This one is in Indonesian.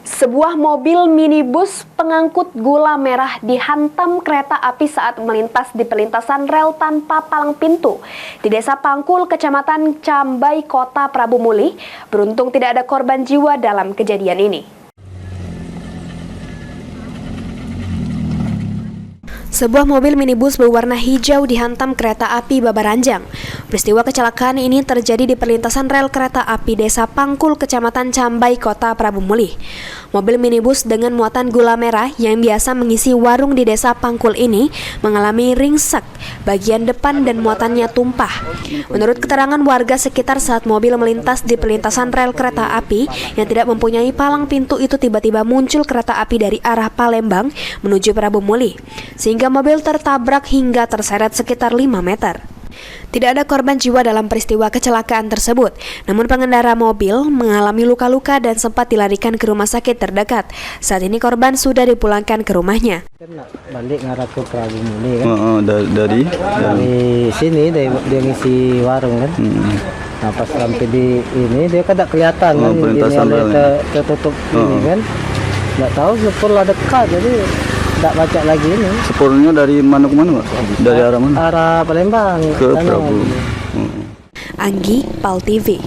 Sebuah mobil minibus pengangkut gula merah dihantam kereta api saat melintas di perlintasan rel tanpa palang pintu di Desa Pangkul, Kecamatan Cambai, Kota Prabu Muli. Beruntung tidak ada korban jiwa dalam kejadian ini. Sebuah mobil minibus berwarna hijau dihantam kereta api Babaranjang. Peristiwa kecelakaan ini terjadi di perlintasan rel kereta api Desa Pangkul, Kecamatan Cambai, Kota Prabu Muli. Mobil minibus dengan muatan gula merah yang biasa mengisi warung di Desa Pangkul ini mengalami ringsek bagian depan dan muatannya tumpah. Menurut keterangan warga sekitar, saat mobil melintas di perlintasan rel kereta api yang tidak mempunyai palang pintu itu, tiba-tiba muncul kereta api dari arah Palembang menuju Prabu Muli, sehingga mobil tertabrak hingga terseret sekitar 5 meter. Tidak ada korban jiwa dalam peristiwa kecelakaan tersebut, namun pengendara mobil mengalami luka-luka dan sempat dilarikan ke rumah sakit terdekat. Saat ini korban sudah dipulangkan ke rumahnya. Balik ngarah ke Prabu Muli kan? Dari sini dia ngisi warung kan? Nah pas sampai di ini dia kan tak kelihatan kan? Ini tertutup ini kan? Nggak tahu sepul ada dekat jadi tidak baca lagi ini. Sepulnya dari mana ke mana, Pak? Dari arah mana? Arah Palembang ke Prabu. Anggi, PAL TV.